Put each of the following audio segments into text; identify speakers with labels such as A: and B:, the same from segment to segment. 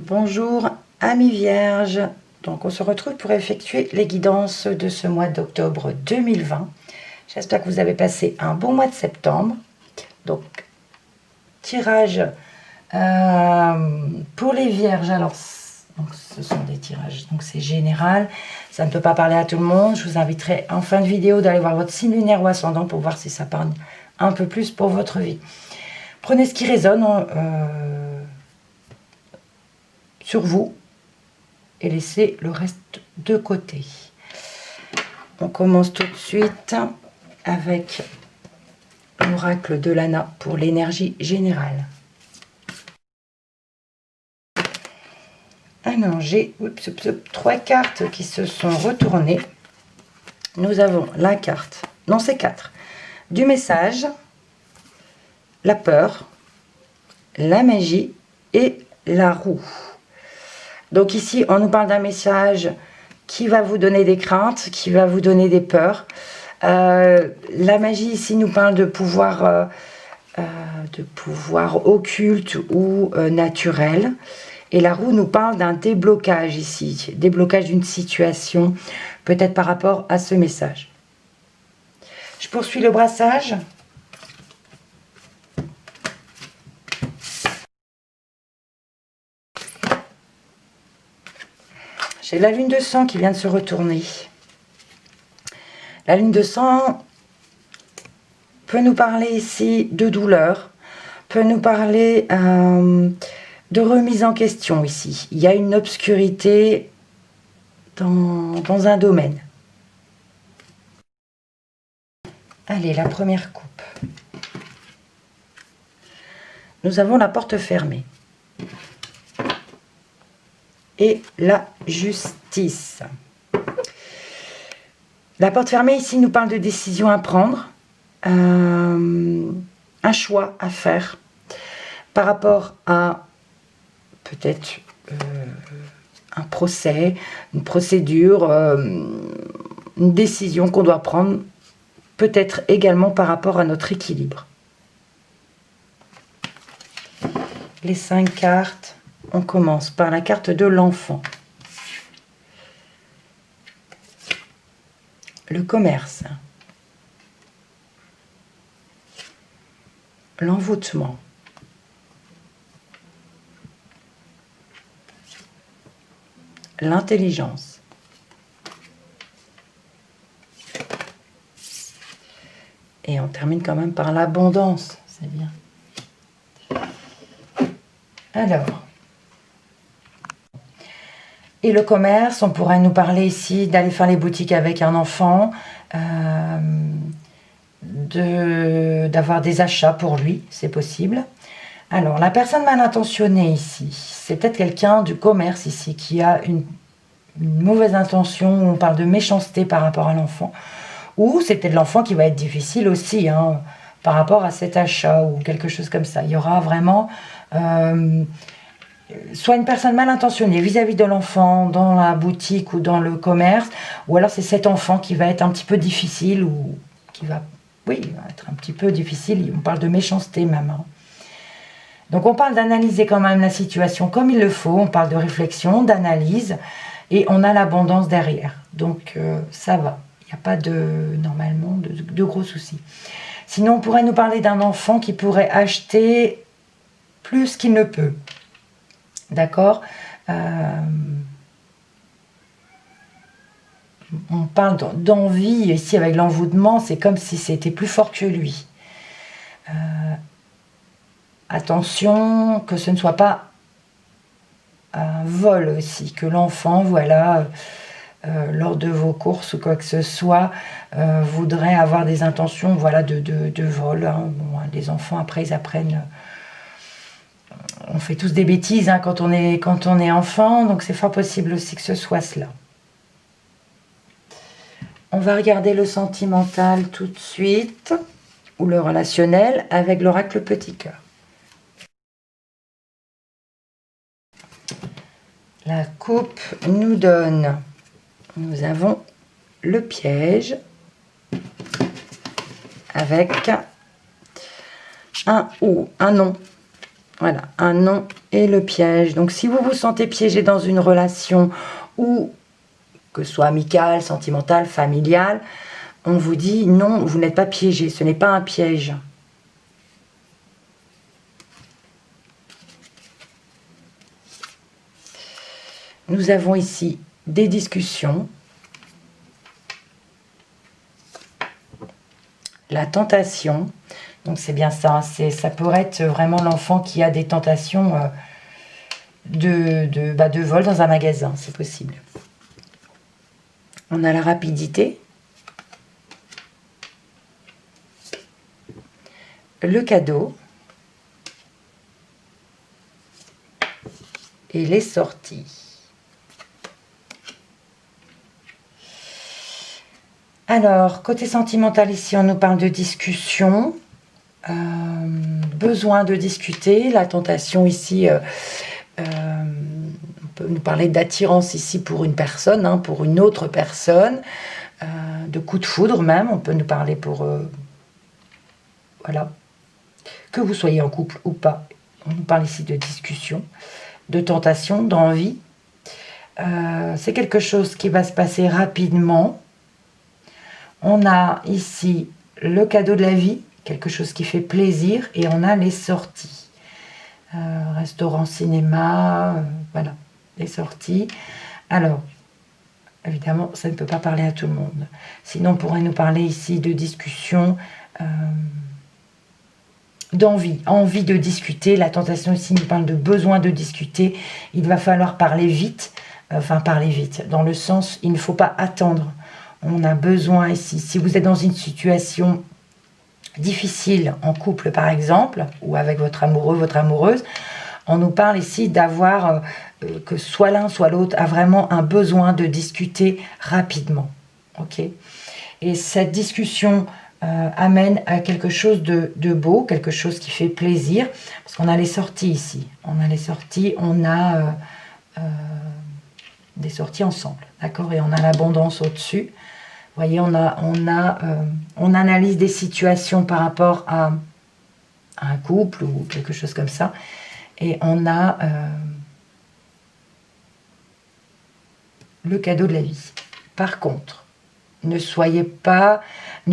A: Bonjour amis vierges, donc on se retrouve pour effectuer les guidances de ce mois d'octobre 2020. J'espère que vous avez passé un bon mois de septembre. Donc tirage pour les vierges, alors donc, ce sont des tirages, donc c'est général, ça ne peut pas parler à tout le monde. Je vous inviterai en fin de vidéo d'aller voir votre signe lunaire ou ascendant pour voir si ça parle un peu plus pour votre vie. Prenez ce qui résonne sur vous et laissez le reste de côté. On commence tout de suite avec l'oracle de Lana pour l'énergie générale. Alors j'ai 3 cartes qui se sont retournées. Nous avons la carte, non c'est 4, du message, la peur, la magie et la roue. Donc ici, on nous parle d'un message qui va vous donner des craintes, qui va vous donner des peurs. La magie ici nous parle de pouvoir occulte ou naturel. Et la roue nous parle d'un déblocage ici, déblocage d'une situation, peut-être par rapport à ce message. Je poursuis le brassage. J'ai la lune de sang qui vient de se retourner. La lune de sang peut nous parler ici de douleur, peut nous parler de remise en question ici. Il y a une obscurité dans un domaine. Allez, la première coupe. Nous avons la porte fermée. Et la justice. La porte fermée ici nous parle de décision à prendre, un choix à faire par rapport à peut-être un procès, une procédure, une décision qu'on doit prendre, peut-être également par rapport à notre équilibre. Les 5 cartes. On commence par la carte de l'enfant. Le commerce. L'envoûtement. L'intelligence. Et on termine quand même par l'abondance. C'est bien. Alors. Et le commerce, on pourrait nous parler ici d'aller faire les boutiques avec un enfant, d'avoir des achats pour lui, c'est possible. Alors, la personne mal intentionnée ici, c'est peut-être quelqu'un du commerce ici qui a une mauvaise intention, on parle de méchanceté par rapport à l'enfant, ou c'est peut-être l'enfant qui va être difficile aussi, hein, par rapport à cet achat ou quelque chose comme ça. Il y aura vraiment... soit une personne mal intentionnée vis-à-vis de l'enfant dans la boutique ou dans le commerce, ou alors c'est cet enfant qui va être un petit peu difficile ou qui va, oui, va être un petit peu difficile. On parle de méchanceté même. Hein. Donc on parle d'analyser quand même la situation comme il le faut, on parle de réflexion, d'analyse, et on a l'abondance derrière. Donc ça va, il n'y a pas normalement de gros soucis. Sinon on pourrait nous parler d'un enfant qui pourrait acheter plus qu'il ne peut. D'accord, on parle d'envie ici avec l'envoûtement, c'est comme si c'était plus fort que lui. Attention que ce ne soit pas un vol aussi, que l'enfant, voilà, lors de vos courses ou quoi que ce soit, voudrait avoir des intentions, voilà, de vol. Hein. Bon, les enfants après ils apprennent... On fait tous des bêtises hein, quand on est enfant, donc c'est fort possible aussi que ce soit cela. On va regarder le sentimental tout de suite, ou le relationnel, avec l'oracle Petit Cœur. La coupe nous donne, nous avons le piège, avec un ou un non. Voilà, un non et le piège. Donc si vous vous sentez piégé dans une relation, ou que ce soit amicale, sentimentale, familiale, on vous dit non, vous n'êtes pas piégé, ce n'est pas un piège. Nous avons ici des discussions, la tentation, donc c'est bien ça, ça pourrait être vraiment l'enfant qui a des tentations de vol dans un magasin, c'est possible. On a la rapidité, le cadeau et les sorties. Alors, côté sentimental, ici, on nous parle de discussion, besoin de discuter, la tentation ici, on peut nous parler d'attirance ici pour une personne, hein, pour une autre personne, de coup de foudre même, on peut nous parler pour, voilà, que vous soyez en couple ou pas, on nous parle ici de discussion, de tentation, d'envie, c'est quelque chose qui va se passer rapidement. On a ici le cadeau de la vie, quelque chose qui fait plaisir, et on a les sorties. Restaurant, cinéma, voilà, les sorties. Alors, évidemment, ça ne peut pas parler à tout le monde. Sinon, on pourrait nous parler ici de discussion, d'envie, envie de discuter. La tentation ici nous parle de besoin de discuter. Il va falloir parler vite, parler vite, dans le sens, il ne faut pas attendre. On a besoin ici, si vous êtes dans une situation difficile en couple par exemple, ou avec votre amoureux, votre amoureuse, on nous parle ici d'avoir, que soit l'un soit l'autre a vraiment un besoin de discuter rapidement. Ok. Et cette discussion amène à quelque chose de beau, quelque chose qui fait plaisir, parce qu'on a les sorties ici. On a les sorties, on a des sorties ensemble, d'accord. Et on a l'abondance au-dessus. Vous voyez, on analyse des situations par rapport à un couple ou quelque chose comme ça. Et on a le cadeau de la vie. Par contre, ne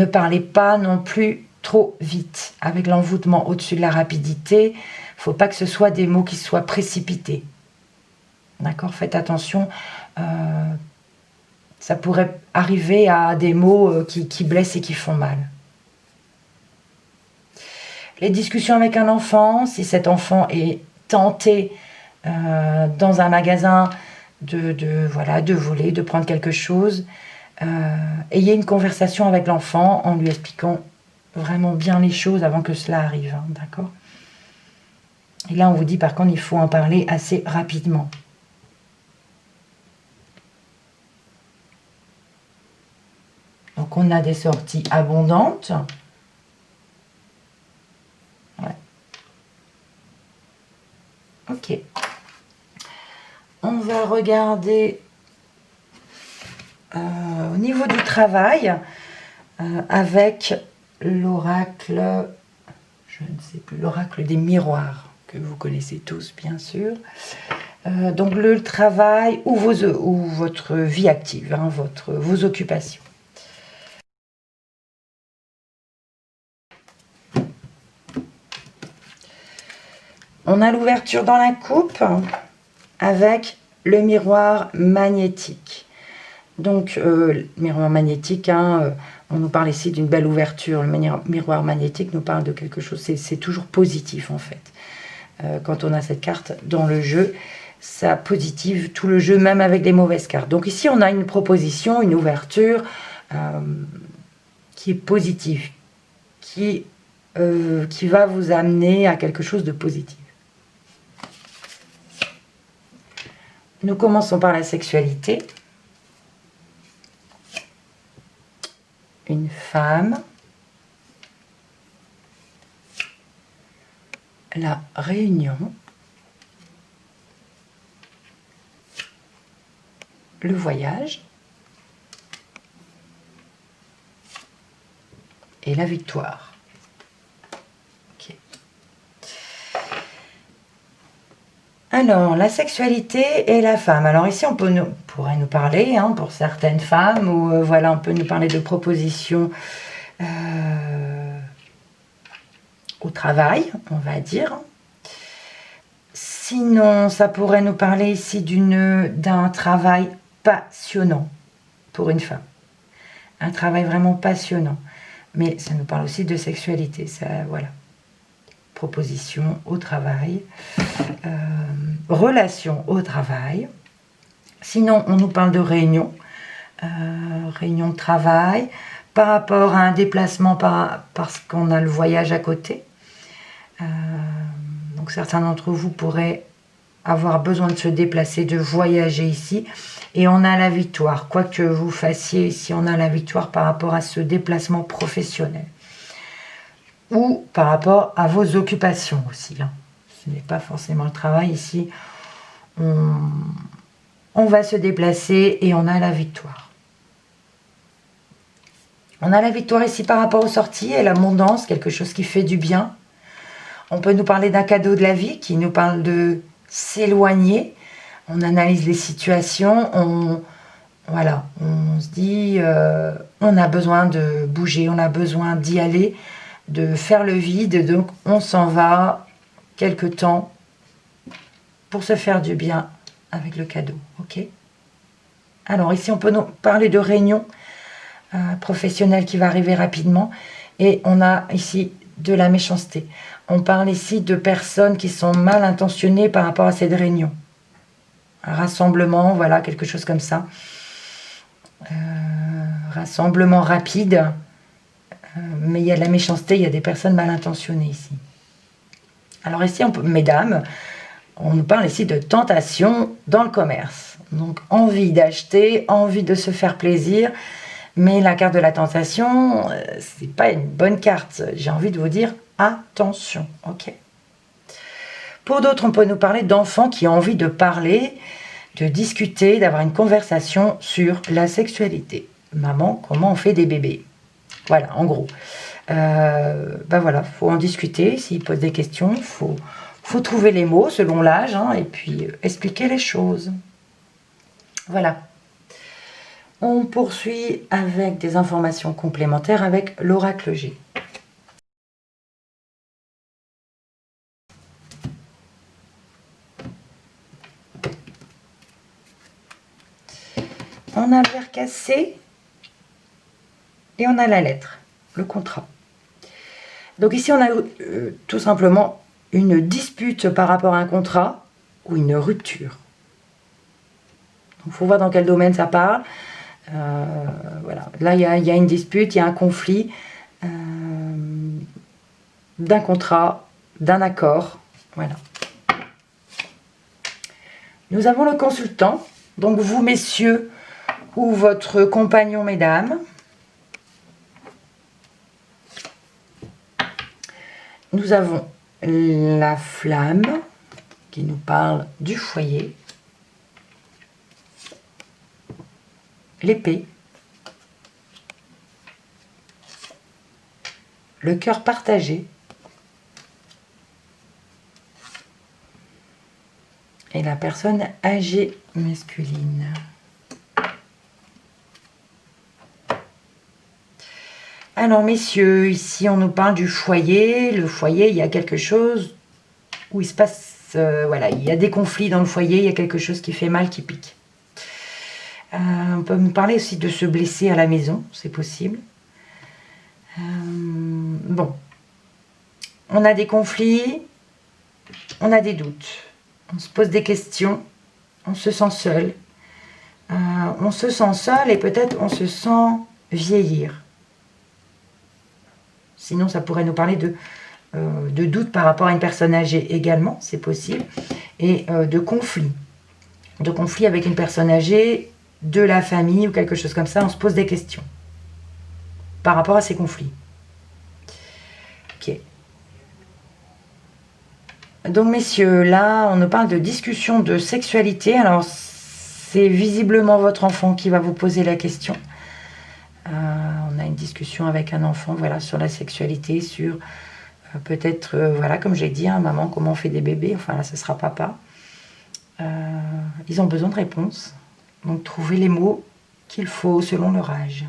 A: parlez pas non plus trop vite. Avec l'envoûtement au-dessus de la rapidité, il ne faut pas que ce soit des mots qui soient précipités. D'accord? Faites attention. Ça pourrait arriver à des mots qui blessent et qui font mal. Les discussions avec un enfant, si cet enfant est tenté dans un magasin de voler, de prendre quelque chose, ayez une conversation avec l'enfant en lui expliquant vraiment bien les choses avant que cela arrive, hein, d'accord? Et là, on vous dit par contre, il faut en parler assez rapidement. Donc, on a des sorties abondantes. Ouais. Ok. On va regarder au niveau du travail avec l'oracle, je ne sais plus, l'oracle des miroirs, que vous connaissez tous bien sûr. Donc le travail ou votre vie active, hein, vos occupations. On a l'ouverture dans la coupe avec le miroir magnétique. Donc, miroir magnétique, hein, on nous parle ici d'une belle ouverture. Le miroir magnétique nous parle de quelque chose, c'est toujours positif en fait. Quand on a cette carte dans le jeu, ça positive tout le jeu, même avec des mauvaises cartes. Donc ici, on a une proposition, une ouverture qui est positive, qui va vous amener à quelque chose de positif. Nous commençons par la sexualité. Une femme. La réunion. Le voyage. Et la victoire. Okay. Alors, la sexualité et la femme. Alors ici, pourrait nous parler, hein, pour certaines femmes, ou voilà, on peut nous parler de propositions au travail, on va dire. Sinon, ça pourrait nous parler ici d'un travail passionnant pour une femme. Un travail vraiment passionnant. Mais ça nous parle aussi de sexualité, ça, voilà. Proposition au travail, relation au travail. Sinon, on nous parle de réunion, réunion de travail, par rapport à un déplacement parce qu'on a le voyage à côté. Donc certains d'entre vous pourraient avoir besoin de se déplacer, de voyager ici, et on a la victoire. Quoi que vous fassiez ici, on a la victoire par rapport à ce déplacement professionnel. Ou par rapport à vos occupations aussi. Hein. Ce n'est pas forcément le travail ici. On va se déplacer et on a la victoire. On a la victoire ici par rapport aux sorties et l'abondance, quelque chose qui fait du bien. On peut nous parler d'un cadeau de la vie qui nous parle de s'éloigner. On analyse les situations, on se dit on a besoin de bouger, on a besoin d'y aller, de faire le vide, donc on s'en va quelque temps pour se faire du bien avec le cadeau, ok? Alors ici on peut nous parler de réunion professionnelle qui va arriver rapidement, et on a ici de la méchanceté. On parle ici de personnes qui sont mal intentionnées par rapport à cette réunion. Un rassemblement, voilà, quelque chose comme ça. Rassemblement rapide, mais il y a de la méchanceté, il y a des personnes mal intentionnées ici. Alors ici, mesdames, on nous parle ici de tentation dans le commerce. Donc envie d'acheter, envie de se faire plaisir, mais la carte de la tentation, c'est pas une bonne carte. J'ai envie de vous dire attention, ok? Pour d'autres, on peut nous parler d'enfants qui ont envie de parler, de discuter, d'avoir une conversation sur la sexualité. Maman, comment on fait des bébés? Voilà, en gros. Voilà, faut en discuter. S'ils posent des questions, faut trouver les mots selon l'âge, hein, et puis expliquer les choses. Voilà. On poursuit avec des informations complémentaires avec l'oracle G. On a le verre cassé et on a la lettre, le contrat. Donc ici, on a tout simplement une dispute par rapport à un contrat ou une rupture. Il faut voir dans quel domaine ça parle. Voilà. Là, il y a une dispute, il y a un conflit d'un contrat, d'un accord. Voilà. Nous avons le consultant, donc vous, messieurs, ou votre compagnon, mesdames. Nous avons la flamme qui nous parle du foyer, l'épée, le cœur partagé et la personne âgée masculine. Alors messieurs, ici on nous parle du foyer. Le foyer, il y a quelque chose où il se passe, voilà, il y a des conflits dans le foyer, il y a quelque chose qui fait mal, qui pique. On peut nous parler aussi de se blesser à la maison, c'est possible. Bon, on a des conflits, on a des doutes, on se pose des questions, on se sent seul. On se sent seul et peut-être on se sent vieillir. Sinon, ça pourrait nous parler de doute par rapport à une personne âgée également, c'est possible, et de conflit. De conflit avec une personne âgée, de la famille ou quelque chose comme ça, on se pose des questions par rapport à ces conflits. Ok. Donc, messieurs, là, on nous parle de discussion de sexualité. Alors, c'est visiblement votre enfant qui va vous poser la question. On a une discussion avec un enfant, voilà, sur la sexualité, sur peut-être, voilà, comme j'ai dit, hein, maman, comment on fait des bébés. Enfin, là, ce sera papa. ils ont besoin de réponses. Donc trouvez les mots qu'il faut selon leur âge.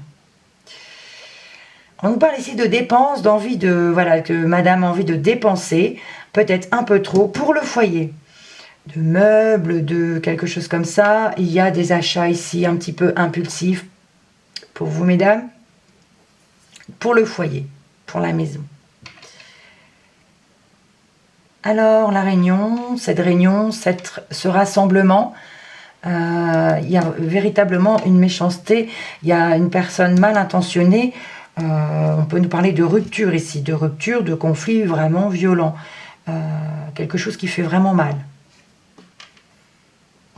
A: On nous parle ici de dépenses, d'envie de... Voilà, que madame a envie de dépenser, peut-être un peu trop, pour le foyer. De meubles, de quelque chose comme ça. Il y a des achats ici un petit peu impulsifs pour vous, mesdames. Pour le foyer, pour la maison. Alors, la réunion, ce rassemblement, il y a véritablement une méchanceté, il y a une personne mal intentionnée. On peut nous parler de rupture ici, de rupture, de conflit vraiment violent. Quelque chose qui fait vraiment mal.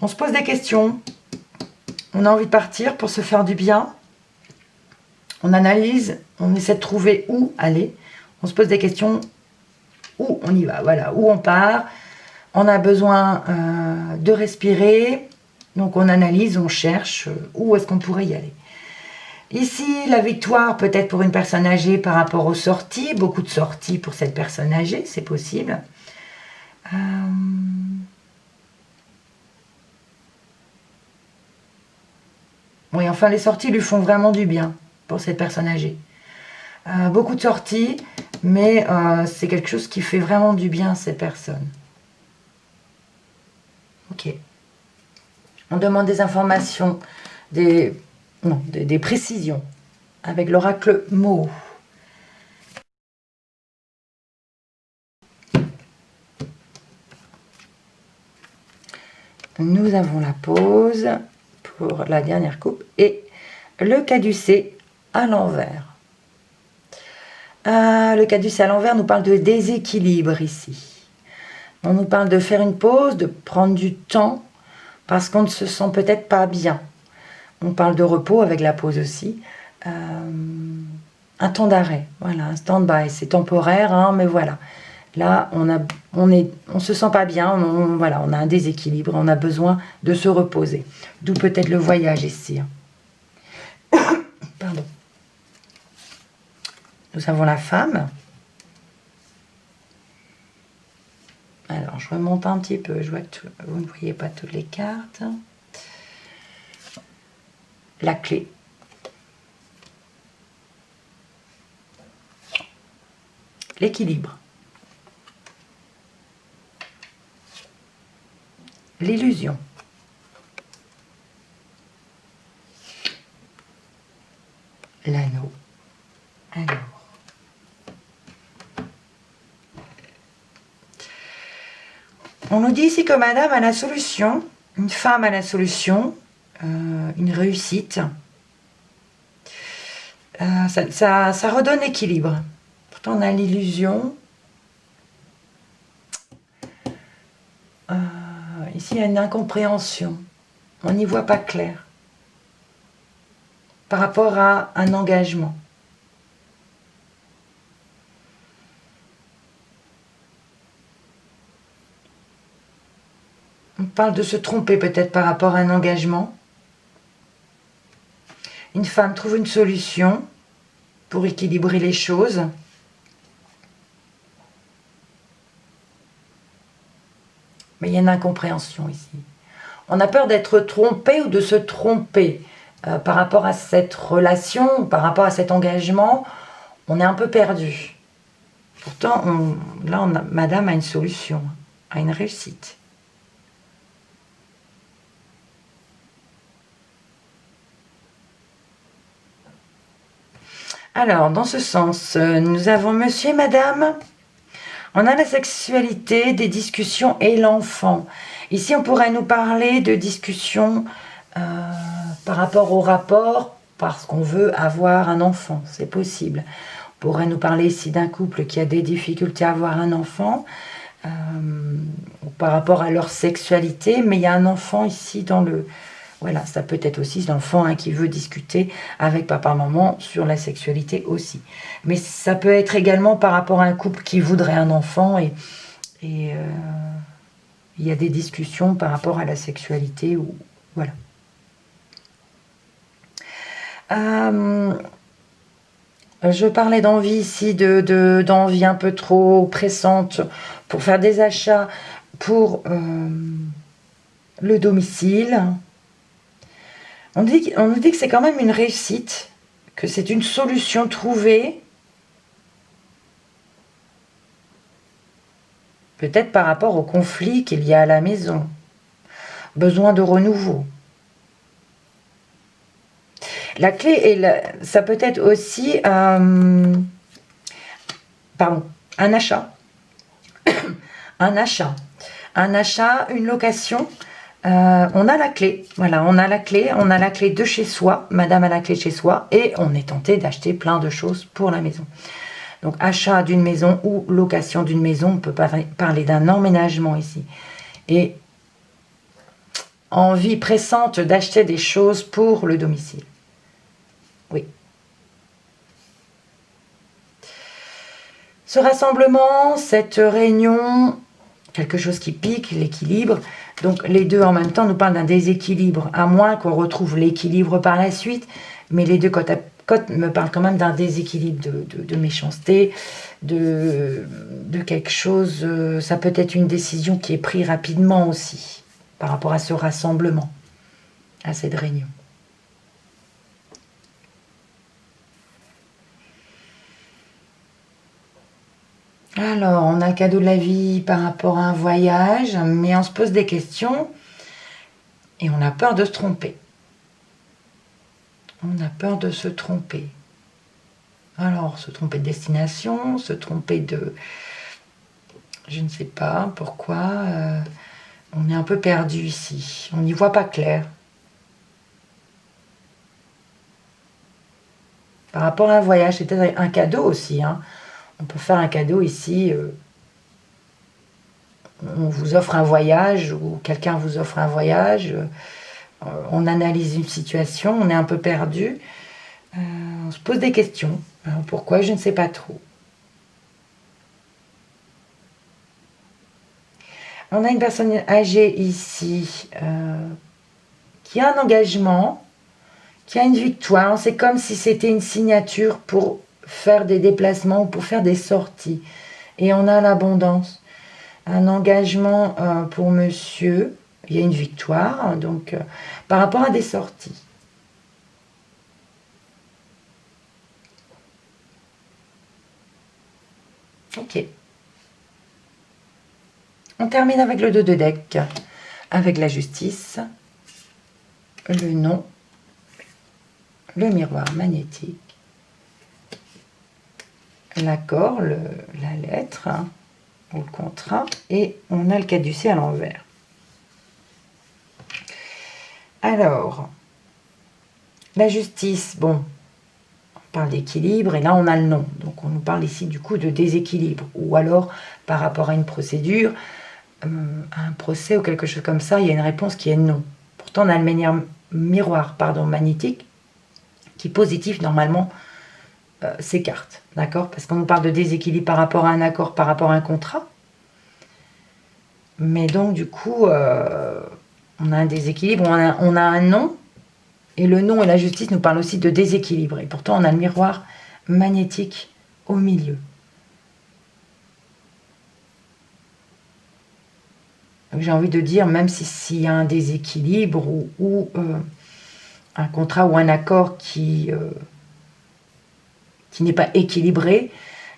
A: On se pose des questions. On a envie de partir pour se faire du bien. On analyse, on essaie de trouver où aller. On se pose des questions. Où on y va, voilà, où on part. On a besoin de respirer. Donc on analyse, on cherche où est-ce qu'on pourrait y aller. Ici, la victoire peut-être pour une personne âgée par rapport aux sorties. Beaucoup de sorties pour cette personne âgée, c'est possible. Oui, enfin, les sorties lui font vraiment du bien pour cette personne âgée. Beaucoup de sorties, mais c'est quelque chose qui fait vraiment du bien à cette personne. Ok. On demande des informations, des précisions avec l'oracle mot. Nous avons la pause pour la dernière coupe et le caducée à l'envers. Le caducée à l'envers nous parle de déséquilibre ici. On nous parle de faire une pause, de prendre du temps parce qu'on ne se sent peut-être pas bien. On parle de repos avec la pause aussi. Un temps d'arrêt, voilà, un stand-by. C'est temporaire, hein, mais voilà. Là, on se sent pas bien, voilà, on a un déséquilibre, on a besoin de se reposer. D'où peut-être le voyage ici. Pardon. Nous avons la femme. Alors, je remonte un petit peu. Je vois que vous ne voyez pas toutes les cartes. La clé. L'équilibre. L'illusion. L'anneau. Alors. On nous dit ici que madame a la solution, une femme a la solution, une réussite. Ça redonne l'équilibre. Pourtant, on a l'illusion. Ici, il y a une incompréhension. On n'y voit pas clair. Par rapport à un engagement. On parle de se tromper peut-être par rapport à un engagement. Une femme trouve une solution pour équilibrer les choses. Mais il y a une incompréhension ici. On a peur d'être trompé ou de se tromper par rapport à cette relation, par rapport à cet engagement. On est un peu perdu. Pourtant, madame a une solution, a une réussite. Alors, dans ce sens, nous avons monsieur et madame. On a la sexualité, des discussions et l'enfant. Ici, on pourrait nous parler de discussions par rapport au rapport, parce qu'on veut avoir un enfant, c'est possible. On pourrait nous parler ici d'un couple qui a des difficultés à avoir un enfant, par rapport à leur sexualité, mais il y a un enfant ici dans le... Voilà, ça peut être aussi l'enfant qui veut discuter avec papa-maman sur la sexualité aussi. Mais ça peut être également par rapport à un couple qui voudrait un enfant et il y a des discussions par rapport à la sexualité. Voilà. Je parlais d'envie ici, d'envie un peu trop pressante pour faire des achats, pour le domicile. On nous dit que c'est quand même une réussite, que c'est une solution trouvée. Peut-être par rapport au conflit qu'il y a à la maison. Besoin de renouveau. La clé, ça peut être aussi un achat. Un achat. Un achat, une location. On a la clé. Voilà, on a la clé de chez soi. Madame a la clé de chez soi. Et on est tenté d'acheter plein de choses pour la maison. Donc, achat d'une maison ou location d'une maison. On peut parler d'un emménagement ici. Et envie pressante d'acheter des choses pour le domicile. Oui. Ce rassemblement, cette réunion, quelque chose qui pique, l'équilibre. Donc les deux en même temps nous parlent d'un déséquilibre, à moins qu'on retrouve l'équilibre par la suite. Mais les deux côte à côte me parlent quand même d'un déséquilibre, de méchanceté, de quelque chose. Ça peut être une décision qui est prise rapidement aussi, par rapport à ce rassemblement, à cette réunion. Alors, on a le cadeau de la vie par rapport à un voyage, mais on se pose des questions et on a peur de se tromper. On a peur de se tromper. Alors, se tromper de destination, se tromper de... Je ne sais pas pourquoi. On est un peu perdu ici. On n'y voit pas clair. Par rapport à un voyage, c'est peut-être un cadeau aussi, hein. On peut faire un cadeau ici, on vous offre un voyage ou quelqu'un vous offre un voyage, on analyse une situation, on est un peu perdu, on se pose des questions. Alors pourquoi, je ne sais pas trop. On a une personne âgée ici qui a un engagement, qui a une victoire. C'est comme si c'était une signature pour faire des déplacements ou pour faire des sorties. Et on a l'abondance. Un engagement pour monsieur. Il y a une victoire, donc par rapport à des sorties. Ok. On termine avec le 2 de deck, avec la justice, le non, le miroir magnétique, l'accord, la lettre, hein, ou le contrat, et on a le caducée à l'envers. Alors, la justice, bon, on parle d'équilibre, et là on a le non. Donc on nous parle ici du coup de déséquilibre, ou alors par rapport à une procédure, un procès ou quelque chose comme ça, il y a une réponse qui est non. Pourtant on a le miroir magnétique, qui positif normalement s'écarte, d'accord? Parce qu'on nous parle de déséquilibre par rapport à un accord, par rapport à un contrat. Mais donc du coup, on a un déséquilibre, on a un non, et le non et la justice nous parlent aussi de déséquilibre. Et pourtant on a le miroir magnétique au milieu. J'ai envie de dire, même s'il y a un déséquilibre ou un contrat ou un accord qui n'est pas équilibré,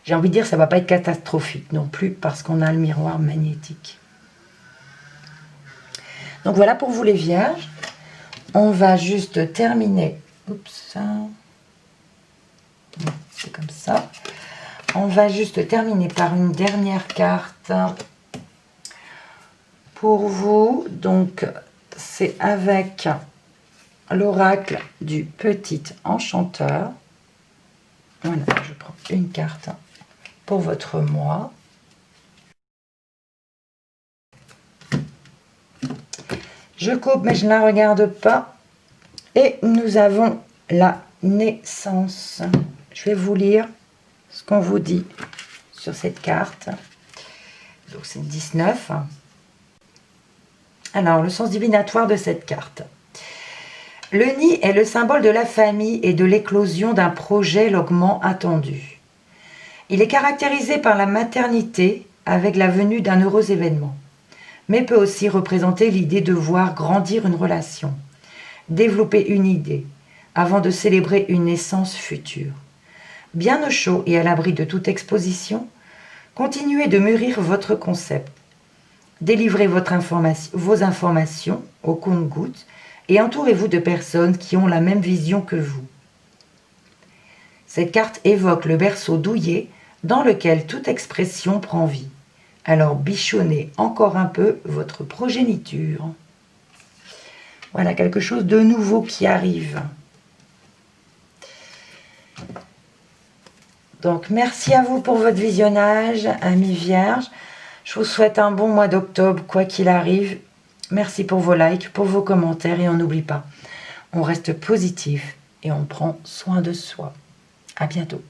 A: j'ai envie de dire ça ne va pas être catastrophique non plus parce qu'on a le miroir magnétique. Donc voilà pour vous les vierges. On va juste terminer. Oups, c'est comme ça. On va juste terminer par une dernière carte pour vous. Donc c'est avec l'oracle du petit enchanteur. Voilà, je prends une carte pour votre mois. Je coupe, mais je ne la regarde pas. Et nous avons la naissance. Je vais vous lire ce qu'on vous dit sur cette carte. Donc c'est 19. Alors, le sens divinatoire de cette carte. Le nid est le symbole de la famille et de l'éclosion d'un projet longuement attendu. Il est caractérisé par la maternité avec la venue d'un heureux événement. mais peut aussi représenter l'idée de voir grandir une relation, développer une idée, avant de célébrer une naissance future. Bien au chaud et à l'abri de toute exposition, continuez de mûrir votre concept. Délivrez vos informations au compte-gouttes et entourez-vous de personnes qui ont la même vision que vous. Cette carte évoque le berceau douillet dans lequel toute expression prend vie. Alors bichonnez encore un peu votre progéniture. Voilà quelque chose de nouveau qui arrive. Donc merci à vous pour votre visionnage, amis vierges. Je vous souhaite un bon mois d'octobre, quoi qu'il arrive. Merci pour vos likes, pour vos commentaires et on n'oublie pas, on reste positif et on prend soin de soi. À bientôt.